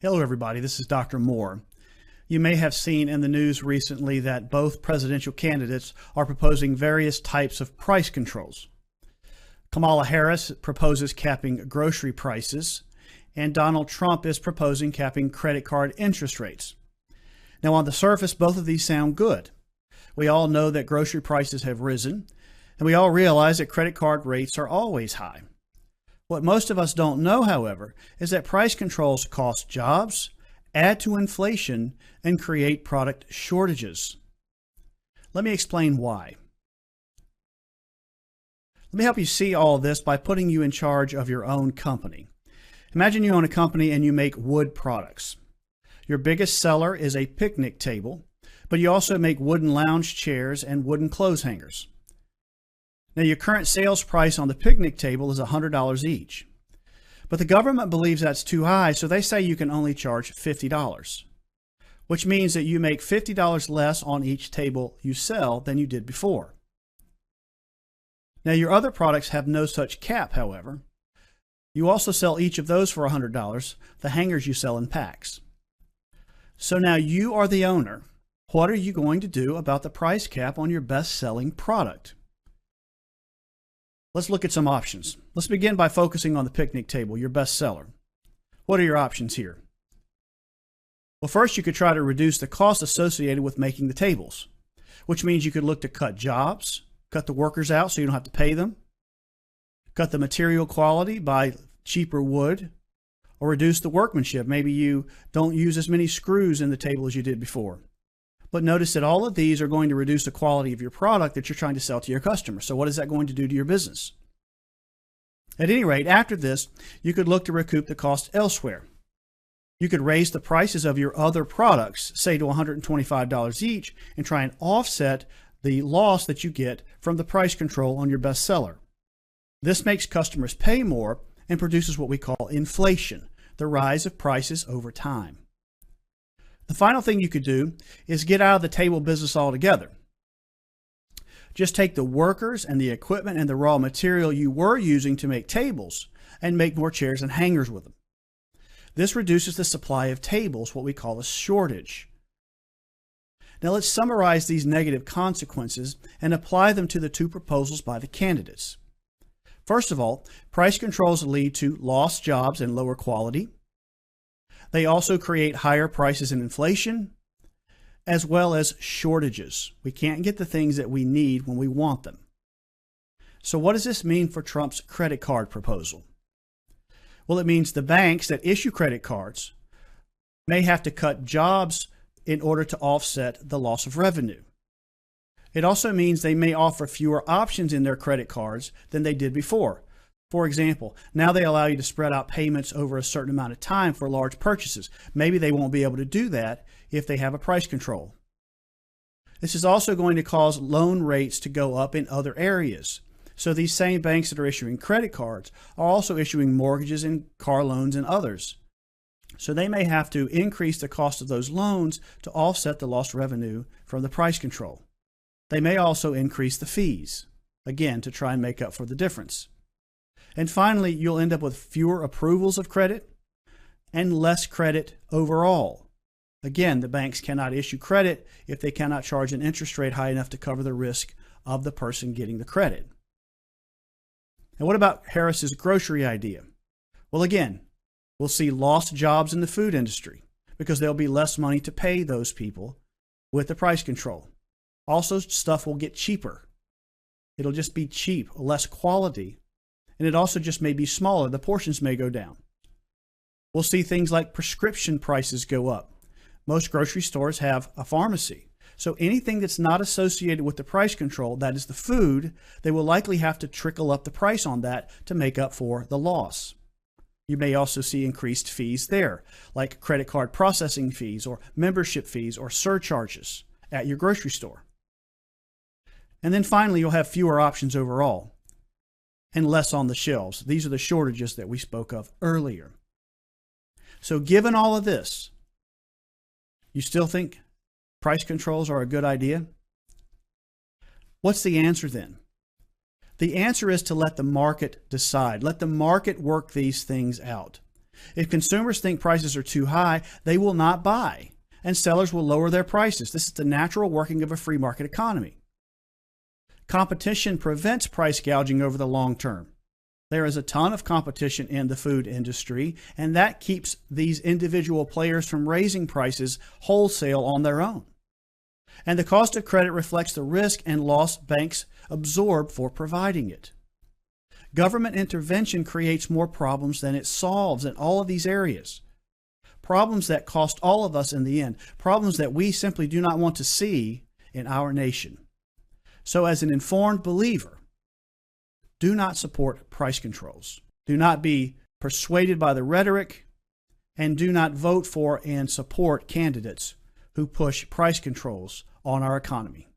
Hello, everybody. This is Dr. Moore. You may have seen in the news recently that both presidential candidates are proposing various types of price controls. Kamala Harris proposes capping grocery prices, and Donald Trump is proposing capping credit card interest rates. Now, on the surface, both of these sound good. We all know that grocery prices have risen, and we all realize that credit card rates are always high. What most of us don't know, however, is that price controls cost jobs, add to inflation, and create product shortages. Let me explain why. Let me help you see all of this by putting you in charge of your own company. Imagine you own a company and you make wood products. Your biggest seller is a picnic table, but you also make wooden lounge chairs and wooden clothes hangers. Now, your current sales price on the picnic table is $100 each. But the government believes that's too high, so they say you can only charge $50, which means that you make $50 less on each table you sell than you did before. Now, your other products have no such cap, however. You also sell each of those for $100, the hangers you sell in packs. So now you are the owner. What are you going to do about the price cap on your best-selling product? Let's look at some options. Let's begin by focusing on the picnic table, your best seller. What are your options here? Well, first, you could try to reduce the cost associated with making the tables, which means you could look to cut jobs, cut the workers out so you don't have to pay them, cut the material quality by cheaper wood, or reduce the workmanship. Maybe you don't use as many screws in the table as you did before. But notice that all of these are going to reduce the quality of your product that you're trying to sell to your customers. So what is that going to do to your business? At any rate, after this, you could look to recoup the cost elsewhere. You could raise the prices of your other products, say to $125 each, and try and offset the loss that you get from the price control on your bestseller. This makes customers pay more and produces what we call inflation, the rise of prices over time. The final thing you could do is get out of the table business altogether. Just take the workers and the equipment and the raw material you were using to make tables and make more chairs and hangers with them. This reduces the supply of tables, what we call a shortage. Now let's summarize these negative consequences and apply them to the two proposals by the candidates. First of all, price controls lead to lost jobs and lower quality. They also create higher prices and inflation, as well as shortages. We can't get the things that we need when we want them. So what does this mean for Trump's credit card proposal? Well, it means the banks that issue credit cards may have to cut jobs in order to offset the loss of revenue. It also means they may offer fewer options in their credit cards than they did before. For example, now they allow you to spread out payments over a certain amount of time for large purchases. Maybe they won't be able to do that if they have a price control. This is also going to cause loan rates to go up in other areas. So these same banks that are issuing credit cards are also issuing mortgages and car loans and others. So they may have to increase the cost of those loans to offset the lost revenue from the price control. They may also increase the fees, again, to try and make up for the difference. And finally, you'll end up with fewer approvals of credit and less credit overall. Again, the banks cannot issue credit if they cannot charge an interest rate high enough to cover the risk of the person getting the credit. And what about Harris's grocery idea? Well, again, we'll see lost jobs in the food industry because there'll be less money to pay those people with the price control. Also, stuff will get cheaper. It'll just be cheap, less quality. And it also just may be smaller. The portions may go down. We'll see things like prescription prices go up. Most grocery stores have a pharmacy. So anything that's not associated with the price control, that is the food, they will likely have to trickle up the price on that to make up for the loss. You may also see increased fees there, like credit card processing fees or membership fees or surcharges at your grocery store. And then finally, you'll have fewer options overall and less on the shelves. These are the shortages that we spoke of earlier. So given all of this, you still think price controls are a good idea? What's the answer then? The answer is to let the market decide. Let the market work these things out. If consumers think prices are too high, they will not buy, and sellers will lower their prices. This is the natural working of a free market economy. Competition prevents price gouging over the long term. There is a ton of competition in the food industry, and that keeps these individual players from raising prices wholesale on their own. And the cost of credit reflects the risk and loss banks absorb for providing it. Government intervention creates more problems than it solves in all of these areas. Problems that cost all of us in the end. Problems that we simply do not want to see in our nation. So as an informed believer, do not support price controls. Do not be persuaded by the rhetoric, and do not vote for and support candidates who push price controls on our economy.